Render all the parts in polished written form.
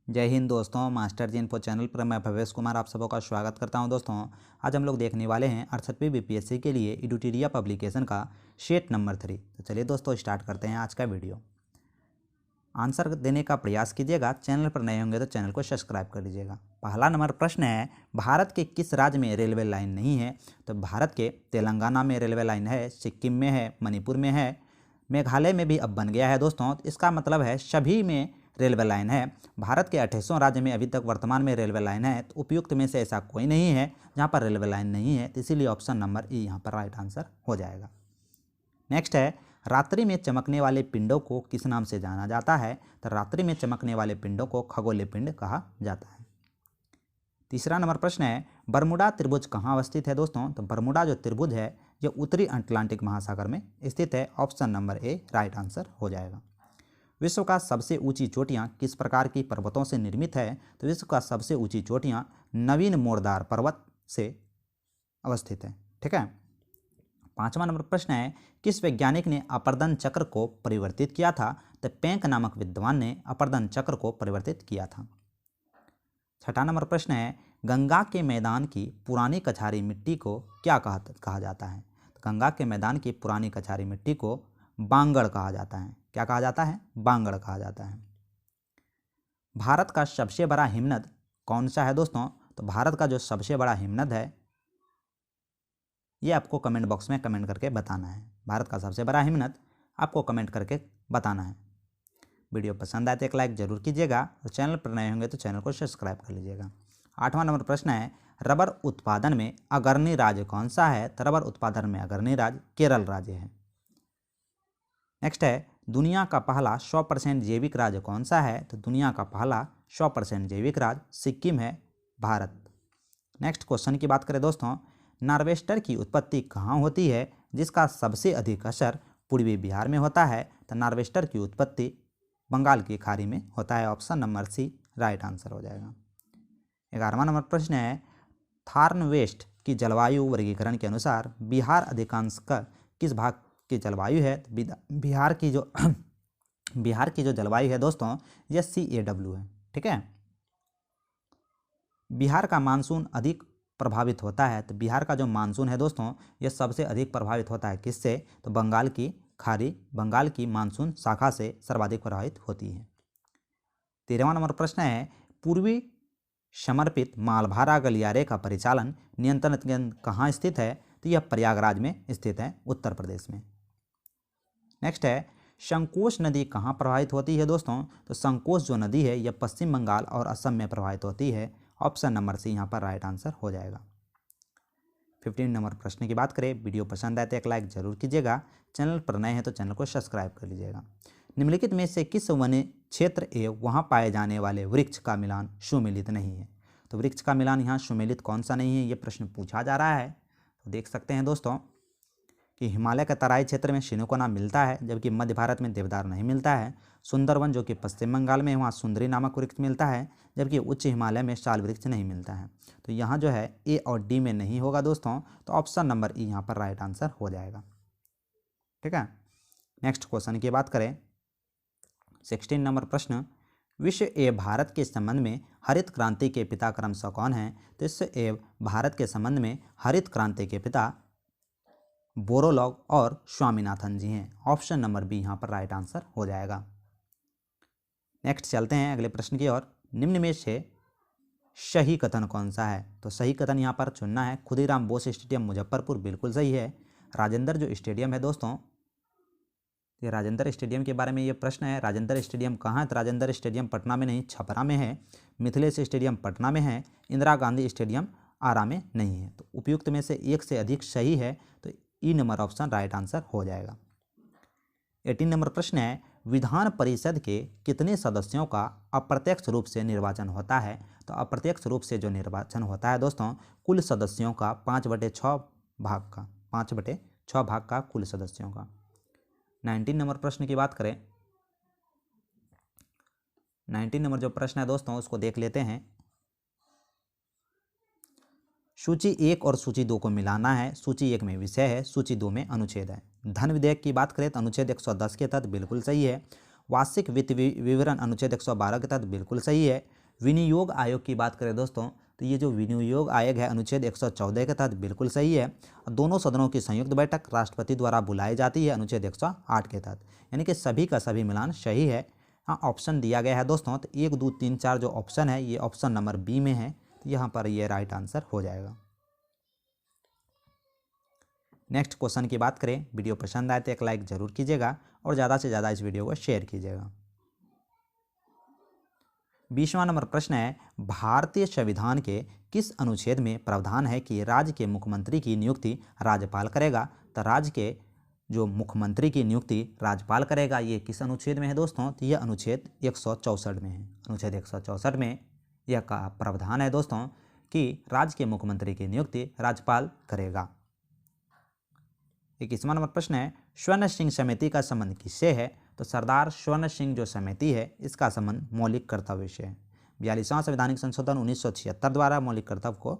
जय हिंद दोस्तों, मास्टर जी info channel पर मैं भवेश कुमार आप सबों का स्वागत करता हूं। दोस्तों आज हम लोग देखने वाले हैं 68वीं बीपीएससी के लिए एडुटेरिया पब्लिकेशन का सेट नंबर 3। तो चलिए दोस्तों स्टार्ट करते हैं आज का वीडियो। आंसर देने का प्रयास कीजिएगा। चैनल पर नए होंगे तो चैनल को सब्सक्राइब कर लीजिएगा। पहला नंबर प्रश्न है, भारत के किस राज्य में रेलवे लाइन नहीं है? तो भारत के तेलंगाना में रेलवे लाइन है, सिक्किम में है, मणिपुर में है, मेघालय में भी अब बन गया है। दोस्तों इसका मतलब है सभी में रेलवे लाइन है। भारत के 28 राज्य में अभी तक वर्तमान में रेलवे लाइन है, तो उपयुक्त में से ऐसा कोई नहीं है जहाँ पर रेलवे लाइन नहीं है, तो इसीलिए ऑप्शन नंबर ई यहाँ पर राइट आंसर हो जाएगा। नेक्स्ट है, रात्रि में चमकने वाले पिंडों को किस नाम से जाना जाता है? तो रात्रि में चमकने वाले पिंडों को खगोलीय पिंड कहा जाता है। तीसरा नंबर प्रश्न है, बरमुडा त्रिभुज कहाँ अवस्थित है? दोस्तों तो बरमुडा जो त्रिभुज है ये उत्तरी अटलांटिक महासागर में स्थित है। Option number A right answer हो जाएगा। विश्व का सबसे ऊंची चोटियां किस प्रकार की पर्वतों से निर्मित है? तो विश्व का सबसे ऊंची चोटियां नवीन मोरदार पर्वत से अवस्थित है। ठीक है। पांचवा नंबर प्रश्न है, किस वैज्ञानिक ने अपर्दन चक्र को परिवर्तित किया था? तो पेंक नामक विद्वान ने अपर्दन चक्र को परिवर्तित किया था। छठा नंबर प्रश्न है, गंगा के मैदान की पुरानी कछारी मिट्टी को क्या कहा जाता है? तो गंगा के मैदान की पुरानी कछारी मिट्टी को बांगड़ कहा जाता है। क्या कहा जाता है? बांगड़ कहा जाता है। भारत का सबसे बड़ा हिमनद कौन सा है? दोस्तों तो भारत का जो सबसे बड़ा हिमनद है ये आपको कमेंट बॉक्स में कमेंट करके बताना है। भारत का सबसे बड़ा हिमनद आपको कमेंट करके बताना है। वीडियो पसंद आए तो एक लाइक जरूर कीजिएगा और चैनल पर नए होंगे तो चैनल को सब्सक्राइब कर लीजिएगा। आठवां नंबर प्रश्न है, रबर उत्पादन में अग्रणी राज्य कौन सा है? तो रबर उत्पादन में अग्रणी राज्य केरल राज्य है। नेक्स्ट है, दुनिया का पहला 100% जैविक राज्य कौन सा है? तो दुनिया का पहला 100% जैविक राज्य सिक्किम है, भारत। नेक्स्ट क्वेश्चन की बात करें दोस्तों, नार्वेस्टर की उत्पत्ति कहाँ होती है जिसका सबसे अधिक असर पूर्वी बिहार में होता है? तो नार्वेस्टर की उत्पत्ति बंगाल की खाड़ी में होता है। Option number C right answer हो जाएगा। 11वां नंबर प्रश्न है, थार्न वेस्ट की जलवायु वर्गीकरण के अनुसार बिहार अधिकांश का किस भाग की जलवायु है? बिहार की जो बिहार की जो जलवायु है दोस्तों यह CAW है। ठीक है। बिहार का मानसून अधिक प्रभावित होता है, तो बिहार का जो मानसून है दोस्तों यह सबसे अधिक प्रभावित होता है किससे? तो बंगाल की खाड़ी, बंगाल की मानसून शाखा से सर्वाधिक प्रभावित होती है। 13वां नंबर प्रश्न है, पूर्वी समर्पित मालभारा गलियारे का परिचालन नियंत्रण केंद्र कहाँ स्थित है? तो यह प्रयागराज में स्थित है, उत्तर प्रदेश में। नेक्स्ट है, संकोश नदी कहाँ प्रवाहित होती है? दोस्तों तो संकोश जो नदी है यह पश्चिम बंगाल और असम में प्रवाहित होती है। ऑप्शन नंबर सी यहाँ पर राइट आंसर हो जाएगा। 15 नंबर प्रश्न की बात करें, वीडियो पसंद आए तो एक लाइक जरूर कीजिएगा। चैनल पर नए हैं तो चैनल को सब्सक्राइब कर लीजिएगा। निम्नलिखित में से किस वन क्षेत्र एवं वहाँ पाए जाने वाले वृक्ष का मिलान सुमेलित नहीं है? तो वृक्ष का मिलान यहाँ सुमेलित कौन सा नहीं है, ये प्रश्न पूछा जा रहा है। तो देख सकते हैं दोस्तों कि हिमालय के तराई क्षेत्र में सिनकोना मिलता है, जबकि मध्य भारत में देवदार नहीं मिलता है। सुंदरवन जो कि पश्चिम बंगाल में, वहाँ सुंदरी नामक वृक्ष मिलता है, जबकि उच्च हिमालय में साल वृक्ष नहीं मिलता है। तो यहाँ जो है ए और डी में नहीं होगा दोस्तों, तो ऑप्शन नंबर ई यहाँ पर राइट आंसर हो जाएगा। ठीक है। नेक्स्ट क्वेश्चन की बात करें, 16 नंबर प्रश्न, विश्व एवं भारत के संबंध में हरित क्रांति के पिता क्रमशः कौन है? तो विश्व एवं भारत के संबंध में हरित क्रांति के पिता बोरोलॉग और स्वामीनाथन जी हैं। ऑप्शन नंबर बी यहाँ पर राइट आंसर हो जाएगा। नेक्स्ट चलते हैं अगले प्रश्न की ओर। निम्न में से सही कथन कौन सा है? तो सही कथन यहाँ पर चुनना है। खुदीराम बोस स्टेडियम मुजफ्फरपुर बिल्कुल सही है। राजेंद्र जो स्टेडियम है दोस्तों, ये राजेंद्र स्टेडियम के बारे में ये प्रश्न है। राजेंद्र स्टेडियम कहाँ है? तो राजेंद्र स्टेडियम पटना में नहीं, छपरा में है। मिथिलेश स्टेडियम पटना में है। इंदिरा गांधी स्टेडियम आरा में नहीं है। तो उपयुक्त में से एक से अधिक सही है, तो ई नंबर ऑप्शन राइट आंसर हो जाएगा। 18 नंबर प्रश्न है, विधान परिषद के कितने सदस्यों का अप्रत्यक्ष रूप से निर्वाचन होता है? तो अप्रत्यक्ष रूप से जो निर्वाचन होता है दोस्तों, कुल सदस्यों का 5/6 भाग का, 5/6 भाग का कुल सदस्यों का। 19 नंबर प्रश्न की बात करें, 19 नंबर जो प्रश्न है दोस्तों उसको देख लेते हैं। सूची 1 और सूची 2 को मिलाना है। सूची 1 में विषय है, सूची 2 में अनुच्छेद है। धन विधेयक की बात करें तो अनुच्छेद 110 के तहत बिल्कुल सही है। वार्षिक वित्त विवरण अनुच्छेद 112 के तहत बिल्कुल सही है। विनियोग आयोग की बात करें दोस्तों, तो ये जो विनियोग आयोग है अनुच्छेद 114 के तहत बिल्कुल सही है। दोनों सदनों की संयुक्त बैठक राष्ट्रपति द्वारा बुलाई जाती है अनुच्छेद 108 के तहत, यानी कि सभी का सभी मिलान सही है। हाँ, ऑप्शन दिया गया है दोस्तों, तो 1 2 3 4 जो ऑप्शन है ये ऑप्शन नंबर बी में है, तो यहाँ पर ये राइट आंसर हो जाएगा। नेक्स्ट क्वेश्चन की बात करें, वीडियो पसंद आए तो एक लाइक जरूर कीजिएगा और ज़्यादा से ज़्यादा इस वीडियो को शेयर कीजिएगा। 20वां नंबर प्रश्न है, भारतीय संविधान के किस अनुच्छेद में प्रावधान है कि राज्य के मुख्यमंत्री की नियुक्ति राज्यपाल करेगा? तो राज्य के जो मुख्यमंत्री की नियुक्ति राज्यपाल करेगा, ये किस अनुच्छेद में है दोस्तों? तो यह अनुच्छेद 164 में है। अनुच्छेद 164 में यह का प्रावधान है दोस्तों कि राज्य के मुख्यमंत्री की नियुक्ति राज्यपाल करेगा। 21वां नंबर प्रश्न है, स्वर्ण सिंह समिति का संबंध किससे है? तो सरदार स्वर्ण सिंह जो समिति है इसका संबंध मौलिक कर्तव्य से है। 42वां संवैधानिक संशोधन 1976 द्वारा मौलिक कर्तव्य को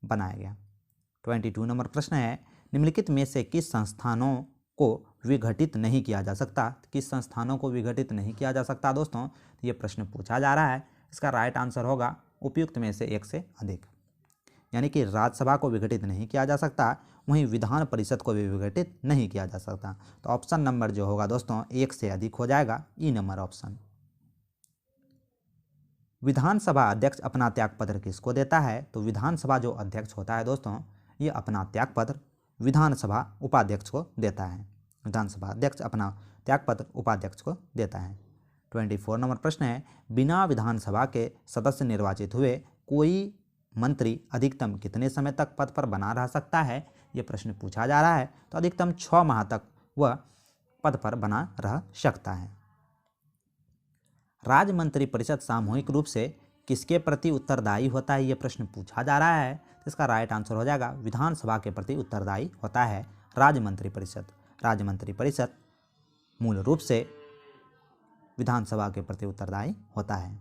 बनाया गया। 22 नंबर प्रश्न है, निम्नलिखित में से किस संस्थानों को विघटित नहीं किया जा सकता? किस संस्थानों को विघटित नहीं किया जा सकता दोस्तों? ये प्रश्न पूछा जा रहा है। इसका राइट आंसर होगा उपयुक्त में से एक से अधिक, यानी कि राज्यसभा को विघटित नहीं किया जा सकता, वहीं विधान परिषद को भी विघटित नहीं किया जा सकता। तो ऑप्शन नंबर जो होगा दोस्तों एक से अधिक हो जाएगा, ई नंबर ऑप्शन। विधानसभा अध्यक्ष अपना त्यागपत्र किसको देता है? तो विधानसभा जो अध्यक्ष होता है दोस्तों ये अपना त्यागपत्र विधानसभा उपाध्यक्ष को देता है। विधानसभा अध्यक्ष अपना त्यागपत्र उपाध्यक्ष को देता है। 24 नंबर प्रश्न है, बिना विधानसभा के सदस्य निर्वाचित हुए कोई मंत्री अधिकतम कितने समय तक पद पर बना रह सकता है? ये प्रश्न पूछा जा रहा है। तो अधिकतम 6 माह तक वह पद पर बना रह सकता है। राज्य मंत्रिपरिषद सामूहिक रूप से किसके प्रति उत्तरदायी होता है? ये प्रश्न पूछा जा रहा है। तो इसका राइट आंसर हो जाएगा विधानसभा के प्रति उत्तरदायी होता है राज्य मंत्रिपरिषद। राज्य मंत्रिपरिषद मूल रूप से विधानसभा के प्रति उत्तरदायी होता है।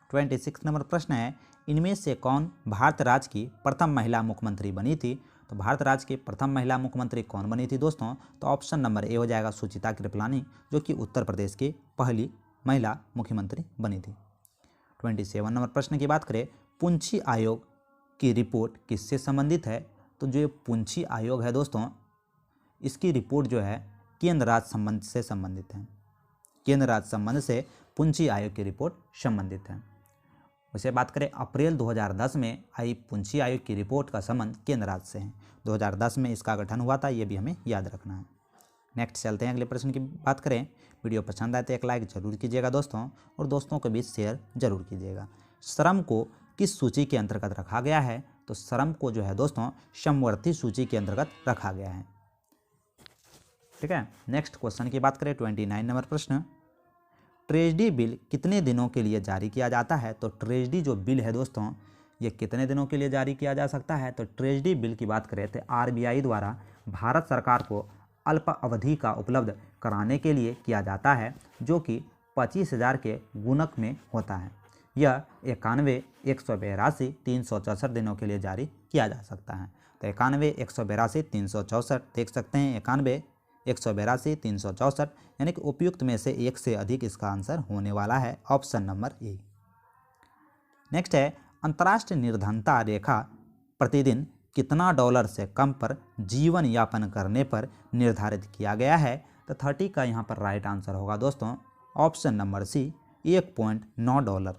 26 नंबर प्रश्न है, इनमें से कौन भारत राज्य की प्रथम महिला मुख्यमंत्री बनी थी? तो भारत राज्य की प्रथम महिला मुख्यमंत्री कौन बनी थी दोस्तों? तो ऑप्शन नंबर ए हो जाएगा सुचिता कृपलानी, जो कि उत्तर प्रदेश की पहली महिला मुख्यमंत्री बनी थी। 27 नंबर प्रश्न की बात करें, पुंछी आयोग की रिपोर्ट किससे संबंधित है? तो जो पुंछी आयोग है दोस्तों इसकी रिपोर्ट जो है केंद्र राज्य संबंध से संबंधित है। केंद्र राज्य संबंध से पुंछी आयोग की रिपोर्ट संबंधित है। वैसे बात करें अप्रैल 2010 में आई पुंछी आयोग की रिपोर्ट का संबंध केंद्र राज्य से है। 2010 में इसका गठन हुआ था, ये भी हमें याद रखना है। नेक्स्ट चलते हैं अगले प्रश्न की बात करें। वीडियो पसंद आए तो एक लाइक जरूर कीजिएगा दोस्तों और दोस्तों के बीच शेयर जरूर कीजिएगा। श्रम को किस सूची के अंतर्गत रखा गया है? तो श्रम को जो है दोस्तों समवर्ती सूची के अंतर्गत रखा गया है। ठीक है, नेक्स्ट क्वेश्चन की बात करें 29 नंबर प्रश्न, ट्रेजडी बिल कितने दिनों के लिए जारी किया जाता है? तो ट्रेजडी जो बिल है दोस्तों ये कितने दिनों के लिए जारी किया जा सकता है? तो ट्रेजडी बिल की बात करें तो आरबीआई द्वारा भारत सरकार को अल्प अवधि का उपलब्ध कराने के लिए किया जाता है, जो कि 25,000 के गुणक में होता है। यह 91, 182, 364 दिनों के लिए जारी किया जा सकता है। तो 91, 182, 364 देख सकते हैं। 91, 182, 364 यानी कि उपयुक्त में से एक से अधिक इसका आंसर होने वाला है, ऑप्शन नंबर ए। नेक्स्ट है, अंतर्राष्ट्रीय निर्धनता रेखा प्रतिदिन कितना डॉलर से कम पर जीवन यापन करने पर निर्धारित किया गया है? तो 30 का यहाँ पर राइट आंसर होगा दोस्तों, ऑप्शन नंबर सी, 1.9 डॉलर।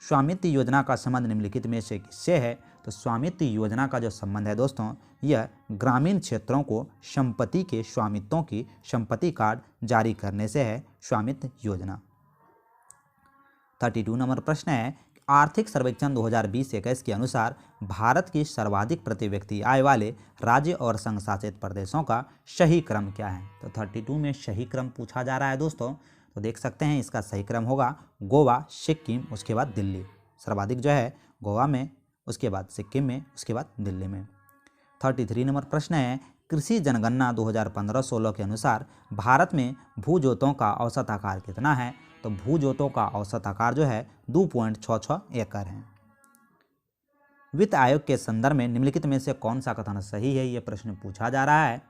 स्वामित्व योजना का संबंध निम्नलिखित में से किससे है? तो स्वामित्व योजना का जो संबंध है दोस्तों यह ग्रामीण क्षेत्रों को संपत्ति के स्वामित्वों की संपत्ति कार्ड जारी करने से है, स्वामित्व योजना। 32 नंबर प्रश्न है, आर्थिक सर्वेक्षण 2020-21 के अनुसार भारत की सर्वाधिक प्रति व्यक्ति आय वाले राज्य और संघ शासित प्रदेशों का सही क्रम क्या है? तो 32 में सही क्रम पूछा जा रहा है दोस्तों, तो देख सकते हैं इसका सही क्रम होगा गोवा, सिक्किम, उसके बाद दिल्ली। सर्वाधिक जो है गोवा में, उसके बाद सिक्किम में, उसके बाद दिल्ली में। 33 नंबर प्रश्न है, कृषि जनगणना 2015-16 के अनुसार भारत में भूजोतों का औसत आकार कितना है? तो भूजोतों का औसत आकार जो है 2.66 एकड़ है। वित्त आयोग के संदर्भ में निम्नलिखित में से कौन सा कथन सही है? यह प्रश्न पूछा जा रहा है।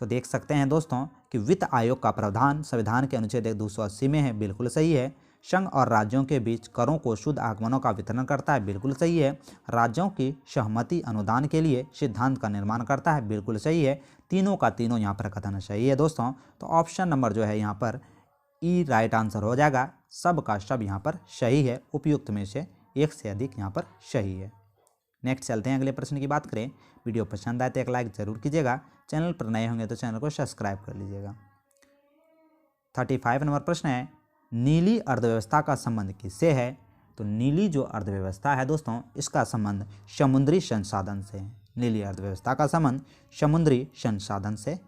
तो देख सकते हैं दोस्तों कि वित्त आयोग का प्रावधान संविधान के अनुच्छेद 280 में है, बिल्कुल सही है। संघ और राज्यों के बीच करों को शुद्ध आगमनों का वितरण करता है, बिल्कुल सही है। राज्यों की सहमति अनुदान के लिए सिद्धांत का निर्माण करता है, बिल्कुल सही है। तीनों का तीनों यहाँ पर कथन सही है दोस्तों। तो ऑप्शन नंबर जो है यहाँ पर ई राइट आंसर हो जाएगा। सब का सब यहाँ पर सही है, उपयुक्त में से एक से अधिक यहाँ पर सही है। नेक्स्ट चलते हैं अगले प्रश्न की बात करें। वीडियो पसंद आए तो एक लाइक जरूर कीजिएगा, चैनल पर नए होंगे तो चैनल को सब्सक्राइब कर लीजिएगा। 35 नंबर प्रश्न है, नीली अर्थव्यवस्था का संबंध किससे है? तो नीली जो अर्थव्यवस्था है दोस्तों, इसका संबंध समुद्री संसाधन से है। नीली अर्थव्यवस्था का संबंध समुद्री संसाधन से है।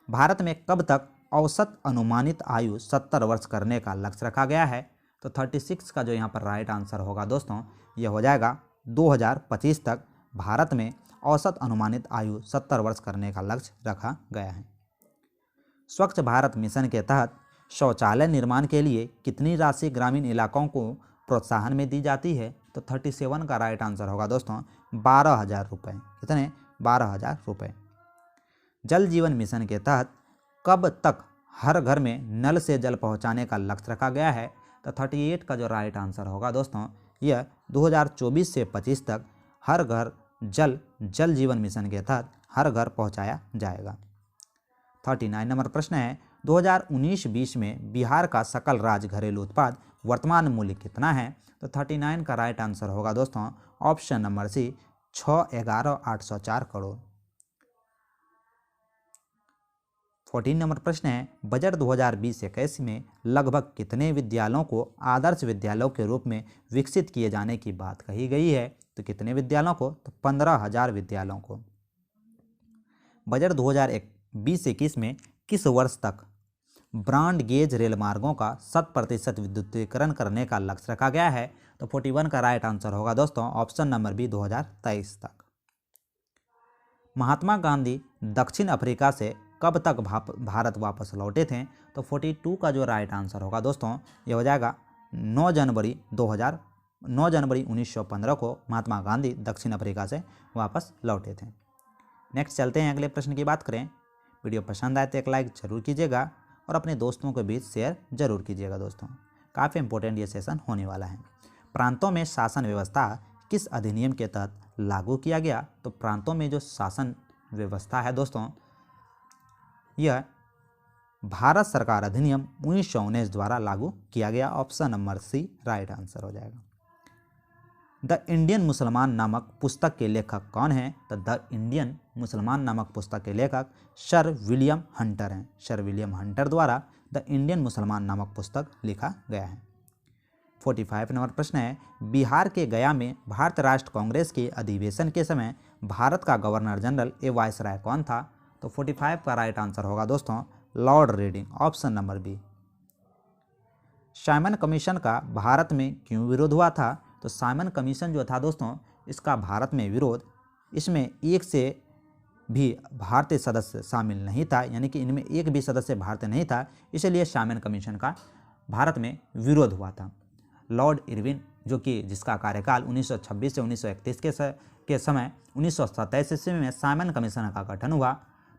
भारत में कब तक औसत अनुमानित आयु 70 वर्ष करने का लक्ष्य रखा गया है? तो 36 का जो यहाँ पर राइट आंसर होगा दोस्तों, यह हो जाएगा 2025 तक भारत में औसत अनुमानित आयु 70 वर्ष करने का लक्ष्य रखा गया है। स्वच्छ भारत मिशन के तहत शौचालय निर्माण के लिए कितनी राशि ग्रामीण इलाकों को प्रोत्साहन में दी जाती है? तो 37 का राइट आंसर होगा दोस्तों 12,000 रुपये। कितने? 12,000 रुपये। जल जीवन मिशन के तहत कब तक हर घर में नल से जल पहुंचाने का लक्ष्य रखा गया है? तो 38 का जो राइट आंसर होगा दोस्तों, यह 2024 से 25 तक हर घर जल जीवन मिशन के तहत हर घर पहुंचाया जाएगा। 39 नंबर प्रश्न है, 2019-20 में बिहार का सकल राज्य घरेलू उत्पाद वर्तमान मूल्य कितना है? तो 39 का राइट आंसर होगा दोस्तों option number C 6,11,804 crore. 14 number प्रश्न है, बजट 2020-21 में लगभग कितने विद्यालयों को आदर्श विद्यालयों के रूप में विकसित किए जाने की बात कही गई है? तो कितने विद्यालयों को? तो 15,000 विद्यालयों को। बजट 2020-21 में किस वर्ष तक ब्रॉड गेज रेल मार्गों का 100% विद्युतीकरण करने का लक्ष्य रखा गया है? तो 41 का राइट आंसर होगा दोस्तों ऑप्शन नंबर बी 2023 तक। महात्मा गांधी दक्षिण अफ्रीका से कब तक भारत वापस लौटे थे? तो 42 का जो राइट आंसर होगा दोस्तों, ये हो जाएगा 9 जनवरी 1915 को महात्मा गांधी दक्षिण अफ्रीका से वापस लौटे थे। नेक्स्ट चलते हैं अगले प्रश्न की बात करें। वीडियो पसंद आए तो एक लाइक जरूर कीजिएगा और अपने दोस्तों के बीच शेयर जरूर कीजिएगा दोस्तों। काफ़ी इंपॉर्टेंट ये सेशन होने वाला है। प्रांतों में शासन व्यवस्था किस अधिनियम के तहत लागू किया गया? तो प्रांतों में जो शासन व्यवस्था है दोस्तों, यह भारत सरकार अधिनियम 1919 द्वारा लागू किया गया। Option number C right answer हो जाएगा। द इंडियन मुसलमान नामक पुस्तक के लेखक कौन हैं? तो द इंडियन मुसलमान नामक पुस्तक के लेखक सर विलियम हंटर हैं। सर विलियम हंटर द्वारा द इंडियन मुसलमान नामक पुस्तक लिखा गया है। 45 नंबर प्रश्न है, बिहार के गया में भारत राष्ट्र कांग्रेस के अधिवेशन के समय भारत का गवर्नर जनरल ए वायसराय कौन था? तो 45 का राइट आंसर होगा दोस्तों Lord Reading. Option number B. Simon commission का भारत में क्यों विरोध हुआ था? तो साइमन कमीशन जो था दोस्तों, इसका भारत में विरोध, इसमें एक से भी भारतीय सदस्य शामिल नहीं था, यानी कि इनमें एक भी सदस्य भारतीय नहीं था, इसलिए साइमन कमीशन का भारत में विरोध हुआ था। लॉर्ड इरविन जो कि जिसका कार्यकाल 1926 से 1931 के समय 1927 ईस्वी में साइमन कमीशन का गठन हुआ।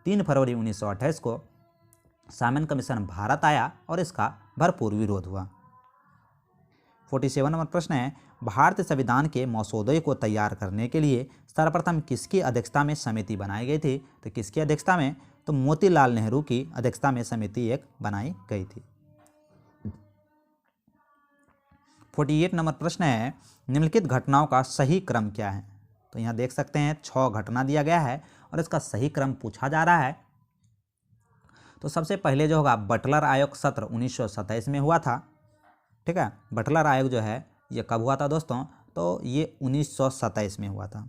3 फरवरी 1928 को साइमन कमीशन भारत आया और इसका भरपूर विरोध हुआ। 47 नंबर प्रश्न है, भारतीय संविधान के मसौदे को तैयार करने के लिए सर्वप्रथम किसकी अध्यक्षता में समिति बनाई गई थी? तो किसकी अध्यक्षता में? तो मोतीलाल नेहरू की अध्यक्षता में समिति एक बनाई गई थी। 48 नंबर प्रश्न है, निम्नलिखित घटनाओं का सही क्रम क्या है? तो यहाँ देख सकते हैं 6 घटना दिया गया है और इसका सही क्रम पूछा जा रहा है। तो सबसे पहले जो होगा बटलर आयोग सत्र 1927 में हुआ था। ठीक है, बटलर आयोग जो है ये कब हुआ था दोस्तों? तो ये 1927 में हुआ था।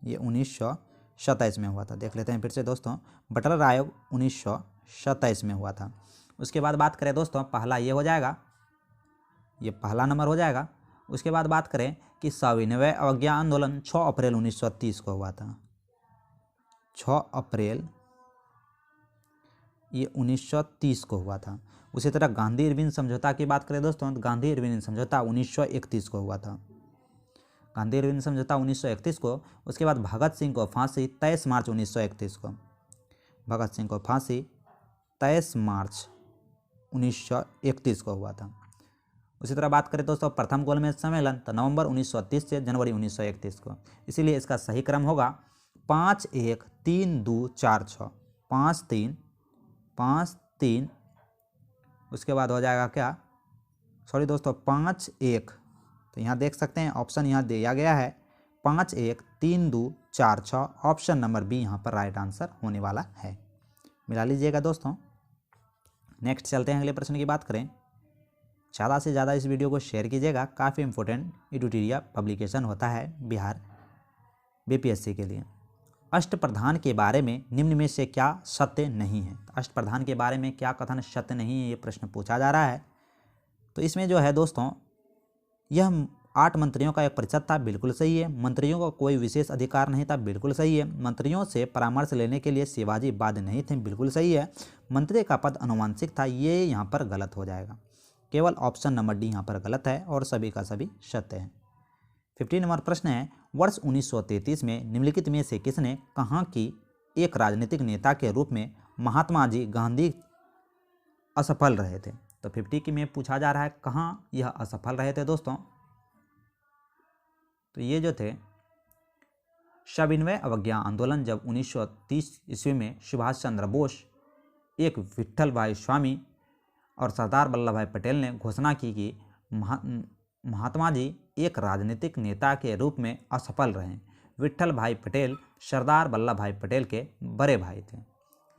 ये 1927 में हुआ था। देख लेते हैं फिर से दोस्तों, बटलर आयोग 1927 में हुआ था। उसके बाद बात करें दोस्तों, पहला ये हो जाएगा, ये पहला नंबर हो जाएगा। उसके बाद बात करें कि सविनय अवज्ञा आंदोलन 6 अप्रैल 1930 को हुआ था। 6 अप्रैल ये 1930 को हुआ था। उसी तरह गांधी इरविन समझौता की बात करें दोस्तों, तो गांधी इरविन समझौता 1931 को हुआ था। गांधी इरविन समझौता 1931 को। उसके बाद भगत सिंह को फांसी 23 मार्च 1931 को। भगत सिंह को फांसी 23 मार्च 1931 को हुआ था। उसी तरह बात करें दोस्तों प्रथम गोलमेज सम्मेलन तो नवंबर 1930 से जनवरी 1931 को, इसीलिए इसका सही क्रम होगा 5-1-3-2-4-6, 5-3-5-3, उसके बाद हो जाएगा क्या, सॉरी दोस्तों 5-1, तो यहाँ देख सकते हैं ऑप्शन यहाँ दिया गया है 5-1-3-2-4-6, ऑप्शन नंबर बी यहाँ पर राइट आंसर होने वाला है, मिला लीजिएगा दोस्तों। नेक्स्ट चलते हैं अगले प्रश्न की बात करें। ज़्यादा से ज़्यादा इस वीडियो को शेयर कीजिएगा, काफ़ी इंपॉर्टेंट एडिटोरियल पब्लिकेशन होता है बिहार बीपीएससी के लिए। अष्टप्रधान के बारे में निम्न में से क्या सत्य नहीं है, अष्टप्रधान के बारे में क्या कथन सत्य नहीं है, ये प्रश्न पूछा जा रहा है। तो इसमें जो है दोस्तों यह 8 मंत्रियों का एक परिषद था, बिल्कुल सही है। मंत्रियों को कोई विशेष अधिकार नहीं था, बिल्कुल सही है। मंत्रियों से परामर्श लेने के लिए शिवाजी बाध्य नहीं थे, बिल्कुल सही है। मंत्री का पद अनुवांशिक था, ये यहाँ पर गलत हो जाएगा, केवल ऑप्शन नंबर डी यहाँ पर गलत है और सभी का सभी सत्य है। 15 नंबर प्रश्न है, वर्ष 1933 में निम्नलिखित में से किसने कहा कि एक राजनीतिक नेता के रूप में महात्मा जी गांधी असफल रहे थे। तो 50 की में पूछा जा रहा है कहाँ यह असफल रहे थे दोस्तों। तो ये जो थे सविनय अवज्ञा आंदोलन, जब 1930 ईस्वी में सुभाष चंद्र बोस, एक विट्ठल भाई स्वामी और सरदार वल्लभ भाई पटेल ने घोषणा की कि महात्मा जी एक राजनीतिक नेता के रूप में असफल रहे। विट्ठल भाई पटेल सरदार वल्लभ भाई पटेल के बड़े भाई थे,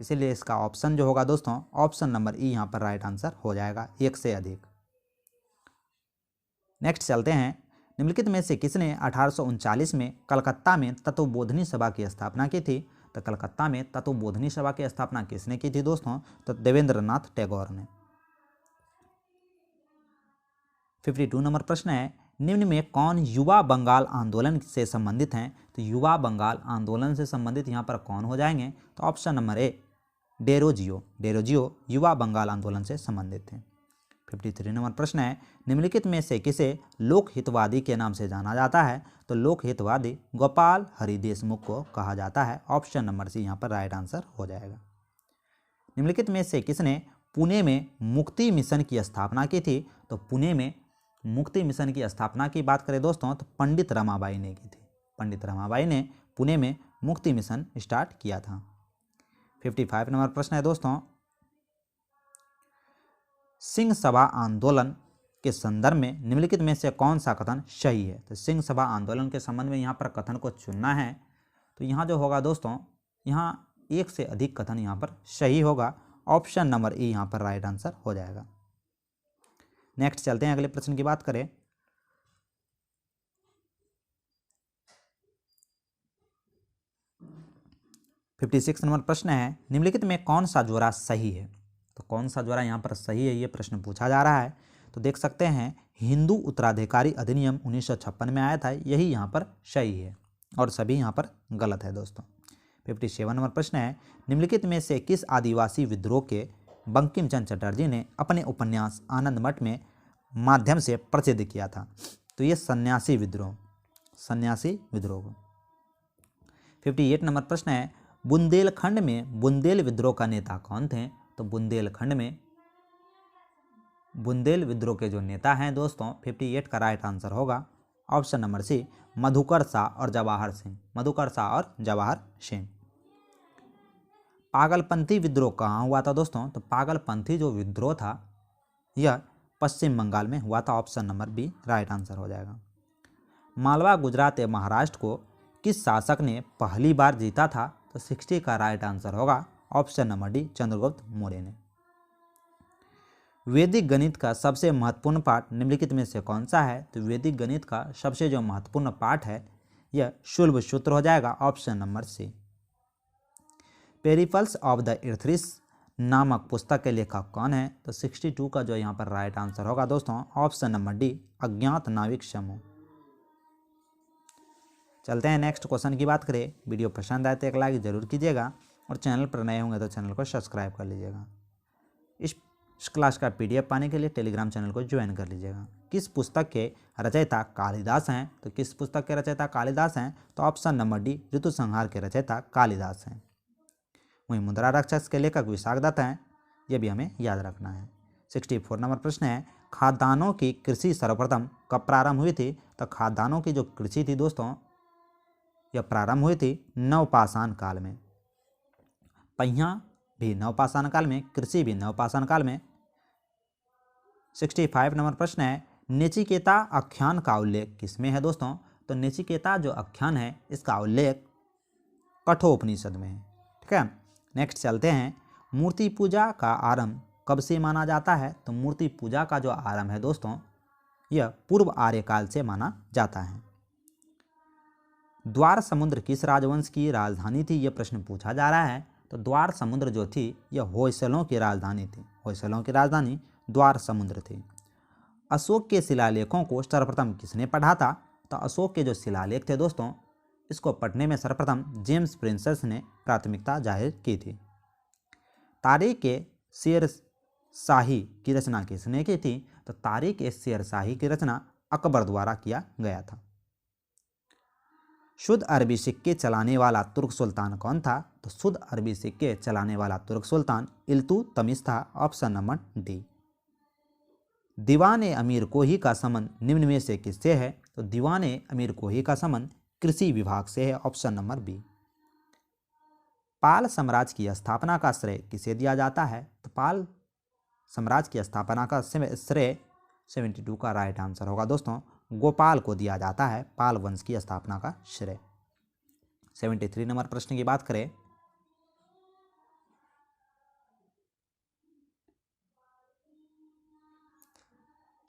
इसीलिए इसका ऑप्शन जो होगा दोस्तों ऑप्शन नंबर ई यहाँ पर राइट आंसर हो जाएगा, एक से अधिक। नेक्स्ट चलते हैं, निम्नलिखित में से किसने 1839 में कलकत्ता में तत्वबोधिनी सभा की स्थापना की थी। तो कलकत्ता में तत्वबोधिनी सभा की स्थापना किसने की थी दोस्तों, तो देवेंद्रनाथ टैगोर ने। 52 नंबर प्रश्न है, निम्न में कौन युवा बंगाल आंदोलन से संबंधित हैं। तो युवा बंगाल आंदोलन से संबंधित यहाँ पर कौन हो जाएंगे, तो ऑप्शन नंबर ए डेरोजियो, डेरोजियो युवा बंगाल आंदोलन से संबंधित थे। 53 नंबर प्रश्न है, निम्नलिखित में से किसे लोकहितवादी के नाम से जाना जाता है। तो लोकहितवादी गोपाल हरि देशमुख को कहा जाता है, ऑप्शन नंबर सी यहाँ पर राइट आंसर हो जाएगा। निम्नलिखित में से किसने पुणे में मुक्ति मिशन की स्थापना की थी। तो पुणे में मुक्ति मिशन की स्थापना की बात करें दोस्तों तो पंडित रमाबाई ने की थी, पंडित रमाबाई ने पुणे में मुक्ति मिशन स्टार्ट किया था। 55 नंबर प्रश्न है दोस्तों, सिंह सभा आंदोलन के संदर्भ में निम्नलिखित में से कौन सा कथन सही है। तो सिंह सभा आंदोलन के संबंध में यहाँ पर कथन को चुनना है, तो यहाँ जो होगा दोस्तों यहाँ एक से अधिक कथन यहाँ पर सही होगा, ऑप्शन नंबर ए यहाँ पर राइट आंसर हो जाएगा। नेक्स्ट चलते हैं अगले प्रश्न की बात करें। $56 नंबर प्रश्न है, निम्नलिखित में कौन सा जोड़ा सही है। तो कौन सा जोड़ा यहाँ पर सही है, ये प्रश्न पूछा जा रहा है। तो देख सकते हैं हिंदू उत्तराधिकारी अधिनियम 1956 में आया था, यही यहाँ पर सही है और सभी यहाँ पर गलत है दोस्तों। 57 नंबर प्रश्न है, निम्नलिखित में से किस आदिवासी विद्रोह के बंकिम चंद्र चटर्जी ने अपने उपन्यास आनंद मठ में माध्यम से प्रसिद्ध किया था। तो ये सन्यासी विद्रोह, सन्यासी विद्रोह। 58 नंबर प्रश्न है, बुंदेलखंड में बुंदेल विद्रोह का नेता कौन थे। तो बुंदेलखंड में बुंदेल विद्रोह के जो नेता हैं दोस्तों 58 का राइट आंसर होगा option number C Madhukar Shah और जवाहर सिंह, मधुकर शाह और जवाहर सिंह। पागलपंथी विद्रोह कहाँ हुआ था दोस्तों। तो पागलपंथी जो विद्रोह था यह पश्चिम बंगाल में हुआ था, option number B right answer हो जाएगा। मालवा गुजरात एवं महाराष्ट्र को किस शासक ने पहली बार जीता था। तो 60 का राइट आंसर होगा option number D Chandragupta Maurya ने। वैदिक गणित का सबसे महत्वपूर्ण पाठ निम्नलिखित में से कौन सा है। तो वैदिक गणित का सबसे जो महत्वपूर्ण पाठ है यह शुल्ब सूत्र हो जाएगा, option number C. Periplus of the Erythraean नामक पुस्तक के लेखक कौन है। तो 62 का जो यहाँ पर राइट आंसर होगा दोस्तों ऑप्शन नंबर डी अज्ञात नाविक समूह। चलते हैं नेक्स्ट क्वेश्चन की बात करें। वीडियो पसंद आए तो एक लाइक जरूर कीजिएगा और चैनल पर नए होंगे तो चैनल को सब्सक्राइब कर लीजिएगा। इस क्लास का PDF पाने के लिए टेलीग्राम चैनल को ज्वाइन कर लीजिएगा। किस पुस्तक के रचयिता कालिदास हैं। तो किस पुस्तक के रचयिता कालिदास हैं। तो ऑप्शन नंबर डी ऋतु संहार के रचयिता कालिदास हैं। वहीं मुद्रा राक्षस के लेखक विशाख दत्त हैं, ये भी हमें याद रखना है। 64 नंबर प्रश्न है, खाद्यान्नों की कृषि सर्वप्रथम कब प्रारंभ हुई थी? तो खाद्यान्नों की जो कृषि थी दोस्तों, यह प्रारंभ हुई थी नवपाषाण काल में। पहिया भी नवपाषाण काल में, कृषि भी नवपाषाण काल में। 65 नंबर प्रश्न है, नचिकेता आख्यान का उल्लेख किसमें है दोस्तों? तो नचिकेता जो आख्यान है इसका उल्लेख कठोपनिषद में है। ठीक है, नेक्स्ट चलते हैं। मूर्ति पूजा का आरंभ कब से माना जाता है? तो मूर्ति पूजा का जो आरंभ है दोस्तों, यह पूर्व आर्यकाल से माना जाता है। द्वार समुद्र किस राजवंश की राजधानी थी? यह प्रश्न पूछा जा रहा है। तो द्वार समुद्र जो थी यह होयसलों की राजधानी थी। होयसलों की राजधानी द्वार समुद्र थी। अशोक के शिलालेखों को सर्वप्रथम किसने पढ़ा था? तो अशोक के जो शिलालेख थे दोस्तों, इसको पढ़ने में सर्वप्रथम जेम्स प्रिंसेस ने प्राथमिकता जाहिर की थी। तारीख ए शेर शाही की रचना किसने की थी? तो तारीख ए शेर शाही की रचना अकबर द्वारा किया गया था। शुद्ध अरबी सिक्के चलाने वाला तुर्क सुल्तान कौन था? तो शुद्ध अरबी सिक्के चलाने वाला तुर्क सुल्तान इल्तुतमिश था। Option number D. दीवान अमीर कोही का संबंध निम्न में से किससे है? तो दीवान अमीर कोही का संबंध कृषि विभाग से है। Option number B. पाल साम्राज्य की स्थापना का श्रेय किसे दिया जाता है? तो पाल साम्राज्य की स्थापना का श्रेय 72 का राइट आंसर होगा दोस्तों, गोपाल को दिया जाता है पाल वंश की स्थापना का श्रेय। 73 नंबर प्रश्न की बात करें।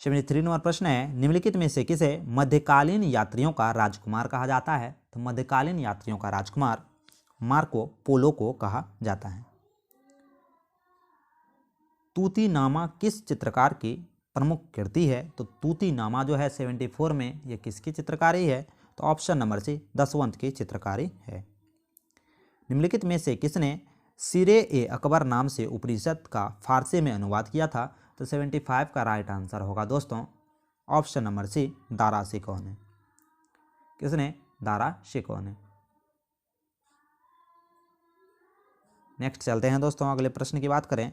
नंबर प्रश्न है, निम्नलिखित में से किसे मध्यकालीन यात्रियों का राजकुमार कहा जाता है? तो मध्यकालीन यात्रियों का राजकुमार मार्को पोलो को कहा जाता है। तूतीनामा किस चित्रकार की प्रमुख कृति है? तो तूतीनामा जो है 74 में ये किसकी चित्रकारी है? तो ऑप्शन नंबर सी दसवंत की चित्रकारी है। निम्नलिखित में से किसने सिरे ए अकबर नाम से उपनिषद का फारसी में अनुवाद किया था? तो 75 का राइट आंसर होगा दोस्तों, option number C Dara Shikoh ने। किसने? दारा शिकोह ने। नेक्स्ट चलते हैं दोस्तों, अगले प्रश्न की बात करें।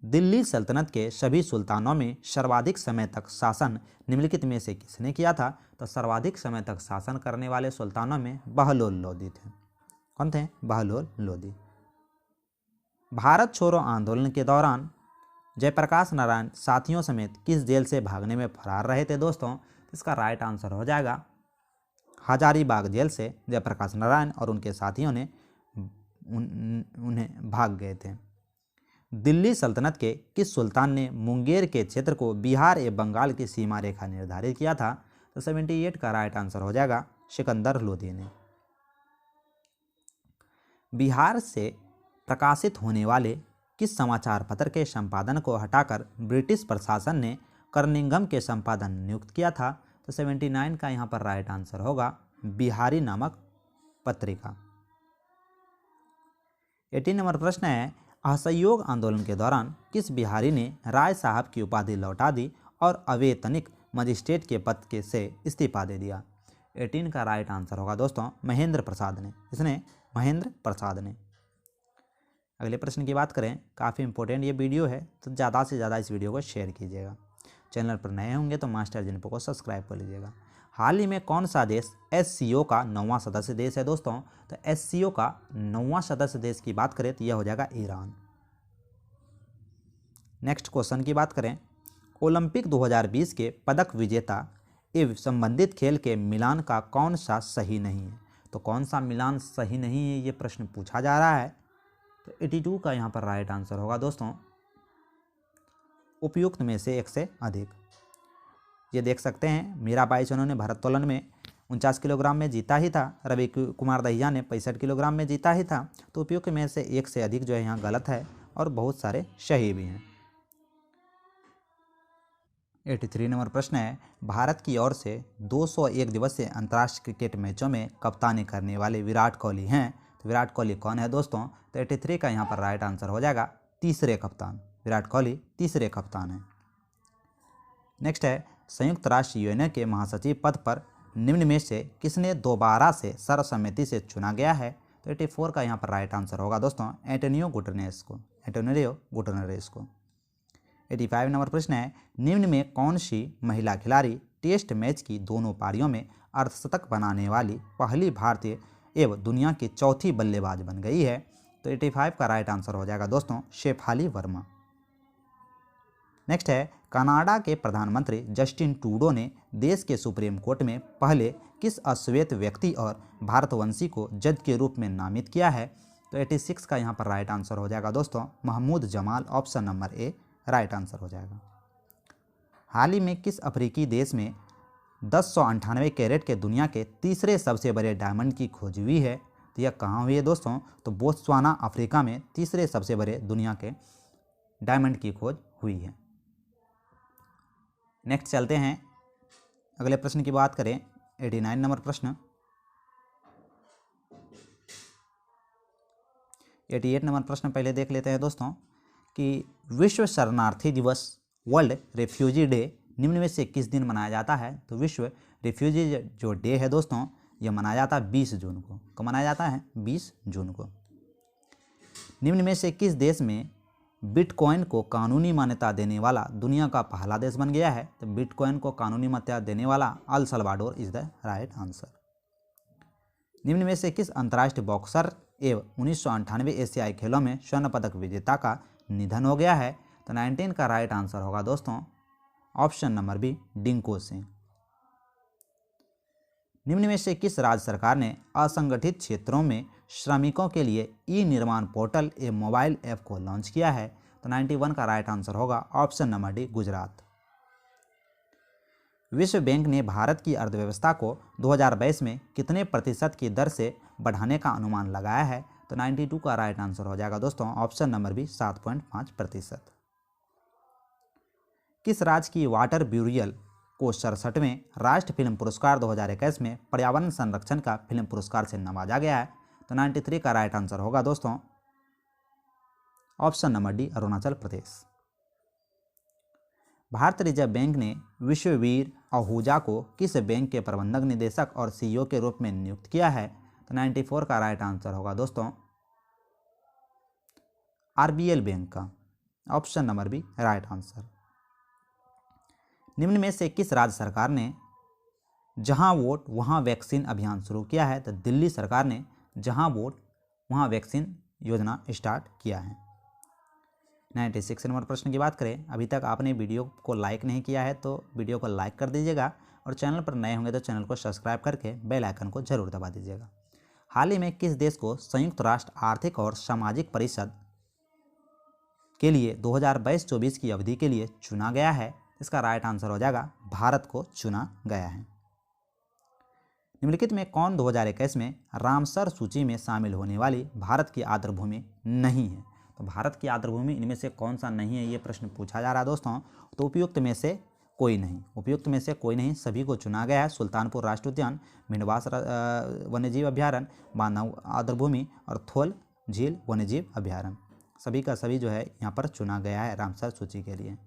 दिल्ली सल्तनत के सभी सुल्तानों में सर्वाधिक समय तक शासन निम्नलिखित में से किसने किया था? तो सर्वाधिक समय तक शासन करने वाले सुल्तानों में बहलोल लोदी थे। कौन थे? बहलोल लोदी। भारत छोड़ो आंदोलन के दौरान जयप्रकाश नारायण साथियों समेत किस जेल से भागने में फरार रहे थे दोस्तों? इसका राइट आंसर हो जाएगा हजारीबाग जेल से जयप्रकाश नारायण और उनके साथियों ने उन्हें भाग गए थे। दिल्ली सल्तनत के किस सुल्तान ने मुंगेर के क्षेत्र को बिहार एवं बंगाल की सीमा रेखा निर्धारित किया था? तो 78 का राइट आंसर हो जाएगा सिकंदर लोदी ने। बिहार से प्रकाशित होने वाले किस समाचार पत्र के संपादन को हटाकर ब्रिटिश प्रशासन ने कर्निंघम के संपादन नियुक्त किया था? तो 79 का यहाँ पर राइट आंसर होगा बिहारी नामक पत्रिका। 18 नंबर प्रश्न है, असहयोग आंदोलन के दौरान किस बिहारी ने राय साहब की उपाधि लौटा दी और अवैतनिक मजिस्ट्रेट के पद के से इस्तीफा दे दिया? 18 का राइट आंसर होगा दोस्तों महेंद्र प्रसाद ने। इसने महेंद्र प्रसाद ने। अगले प्रश्न की बात करें, काफ़ी इंपॉर्टेंट ये वीडियो है, तो ज़्यादा से ज़्यादा इस वीडियो को शेयर कीजिएगा। चैनल पर नए होंगे तो मास्टर जिनको को सब्सक्राइब कर लीजिएगा। हाल ही में कौन सा देश SCO का 9वां सदस्य देश है दोस्तों? तो SCO का 9वां सदस्य देश की बात करें तो यह हो जाएगा ईरान। नेक्स्ट क्वेश्चन की बात करें, ओलंपिक 2020 के पदक विजेता एवं संबंधित खेल के मिलान का कौन सा सही नहीं है? तो कौन सा मिलान सही नहीं है, ये प्रश्न पूछा जा रहा है। तो 82 का यहाँ पर राइट आंसर होगा दोस्तों उपयुक्त में से एक से अधिक। ये देख सकते हैं मीराबाई चानू ने भारोत्तोलन में 49 किलोग्राम में जीता ही था, रवि कुमार दहिया ने 65 किलोग्राम में जीता ही था। तो उपयुक्त में से एक से अधिक जो है यहाँ गलत है और बहुत सारे सही भी हैं। 83 नंबर प्रश्न है, भारत की ओर से 201 दिवसीय अंतर्राष्ट्रीय क्रिकेट मैचों में कप्तानी करने वाले विराट कोहली हैं। तो विराट कोहली कौन है दोस्तों? तो 83 का यहाँ पर राइट आंसर हो जाएगा तीसरे कप्तान। विराट कोहली तीसरे कप्तान हैं। नेक्स्ट है, संयुक्त राष्ट्र यूएनओ के महासचिव पद पर निम्न में से किसने दोबारा से सर्वसम्मति से चुना गया है? तो 84 का यहाँ पर राइट आंसर होगा दोस्तों एंटोनियो गुटररेस को। 85 नंबर प्रश्न है, निम्न में कौन सी महिला खिलाड़ी टेस्ट मैच की दोनों पारियों में अर्धशतक बनाने वाली पहली भारतीय एवं दुनिया की चौथी बल्लेबाज बन गई है? तो 85 का राइट आंसर हो जाएगा दोस्तों शेफाली वर्मा। नेक्स्ट है, कनाडा के प्रधानमंत्री जस्टिन ट्रूडो ने देश के सुप्रीम कोर्ट में पहले किस अश्वेत व्यक्ति और भारतवंशी को जज के रूप में नामित किया है? तो 86 का यहाँ पर राइट आंसर हो जाएगा दोस्तों Mahmud Jamal, option number A right answer हो जाएगा। हाल ही में किस अफ्रीकी देश में 1098 कैरेट के दुनिया के तीसरे सबसे बड़े डायमंड की खोज हुई है? तो यह कहाँ हुई है दोस्तों? तो बोत्सवाना, अफ्रीका में तीसरे सबसे बड़े दुनिया के डायमंड की खोज हुई है। नेक्स्ट चलते हैं अगले प्रश्न की बात करें। 89 नंबर प्रश्न, 88 नंबर प्रश्न पहले देख लेते हैं दोस्तों कि विश्व शरणार्थी दिवस, वर्ल्ड रेफ्यूजी डे निम्न में से किस दिन मनाया जाता है? तो विश्व रेफ्यूजी जो डे है दोस्तों यह मनाया जाता है 20 जून को। कब मनाया जाता है? 20 जून को। निम्न में से किस देश में बिटकॉइन को कानूनी मान्यता देने वाला दुनिया का पहला देश बन गया है? तो बिटकॉइन को कानूनी मान्यता देने वाला El Salvador is the right answer. निम्न में से किस अंतर्राष्ट्रीय बॉक्सर एवं 1998 एशियाई खेलों में स्वर्ण पदक विजेता का निधन हो गया है? तो 19 का राइट आंसर होगा दोस्तों option number B Dingko Singh. निम्न में से किस राज्य सरकार ने असंगठित क्षेत्रों में श्रमिकों के लिए ई निर्माण पोर्टल एवं मोबाइल ऐप को लॉन्च किया है? तो 91 का राइट आंसर होगा ऑप्शन नंबर डी गुजरात। विश्व बैंक ने भारत की अर्थव्यवस्था को 2022 में कितने प्रतिशत की दर से बढ़ाने का अनुमान लगाया है? तो 92 का राइट आंसर हो जाएगा दोस्तों ऑप्शन नंबर बी 7.5%। किस राज्य की वाटर ब्यूरियल को 67वें राष्ट्रीय फिल्म पुरस्कार 2021 में पर्यावरण संरक्षण का फिल्म पुरस्कार से नवाजा गया है? तो 93 का राइट आंसर होगा दोस्तों option number D Arunachal Pradesh. भारतीय रिजर्व बैंक ने विश्ववीर आहूजा को किस बैंक के प्रबंधक निदेशक और सीईओ के रूप में नियुक्त किया है? तो 94 का राइट आंसर होगा दोस्तों आरबीएल बैंक का, option number B right answer. निम्न में से किस राज्य सरकार ने जहां वोट वहां वैक्सीन अभियान शुरू किया है? तो दिल्ली सरकार ने जहां वोट वहां वैक्सीन योजना स्टार्ट किया है। 96 नंबर प्रश्न की बात करें, अभी तक आपने वीडियो को लाइक नहीं किया है तो वीडियो को लाइक कर दीजिएगा और चैनल पर नए होंगे तो चैनल को सब्सक्राइब करके बेल आइकन को जरूर दबा दीजिएगा। हाल ही में किस देश को संयुक्त राष्ट्र आर्थिक और सामाजिक परिषद के लिए 2022-24 की अवधि के लिए चुना गया है? इसका राइट आंसर हो जाएगा भारत को चुना गया है। निम्नलिखित में कौन 2021 में रामसर सूची में शामिल होने वाली भारत की आर्द्रभूमि नहीं है? तो भारत की आर्द्रभूमि इनमें से कौन सा नहीं है ये प्रश्न पूछा जा रहा है दोस्तों। तो उपयुक्त में से कोई नहीं, सभी को चुना गया है। सुल्तानपुर राष्ट्रीय उद्यान, भिंडवास वन्यजीव अभ्यारण्य, बांधव आर्द्रभूमि और थोल झील वन्यजीव अभ्यारण्य, सभी का सभी जो है यहाँ पर चुना गया है रामसर सूची के लिए।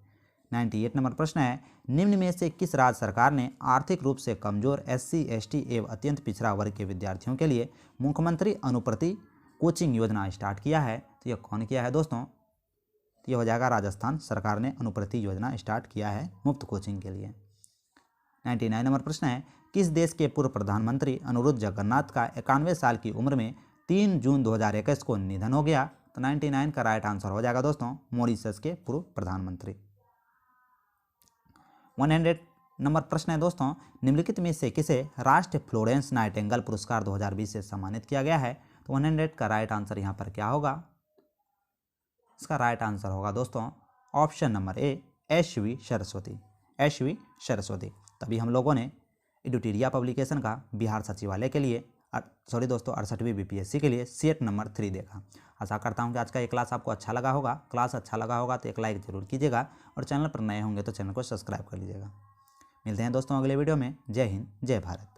98 नंबर प्रश्न है, निम्न में से किस राज्य सरकार ने आर्थिक रूप से कमजोर SC ST एवं अत्यंत पिछड़ा वर्ग के विद्यार्थियों के लिए मुख्यमंत्री अनुप्रति कोचिंग योजना स्टार्ट किया है? तो यह कौन किया है दोस्तों? तो यह हो जाएगा राजस्थान सरकार ने अनुप्रति योजना स्टार्ट किया है मुफ्त कोचिंग के लिए। 99 नंबर प्रश्न है, किस देश के पूर्व प्रधानमंत्री अनिरुद्ध जगन्नाथ का 91 साल की उम्र में 3 जून 2021 को निधन हो गया? तो 99 का राइट आंसर हो जाएगा दोस्तों मॉरिशस के पूर्व प्रधानमंत्री। 100 नंबर प्रश्न है दोस्तों, निम्नलिखित में से किसे राष्ट्रीय फ्लोरेंस नाइटिंगेल पुरस्कार 2020 से सम्मानित किया गया है? तो 100 का राइट आंसर यहाँ पर क्या होगा? इसका राइट आंसर होगा दोस्तों ऑप्शन नंबर ए एस.वी. सरस्वती। तभी हम लोगों ने एडुटेरिया पब्लिकेशन का बिहार सचिवालय के लिए 68वीं बीपीएससी के लिए सेट नंबर 3 देखा। आशा करता हूं कि आज का ये क्लास आपको अच्छा लगा होगा। क्लास अच्छा लगा होगा तो एक लाइक जरूर कीजिएगा और चैनल पर नए होंगे तो चैनल को सब्सक्राइब कर लीजिएगा। मिलते हैं दोस्तों अगले वीडियो में। जय हिंद, जय भारत।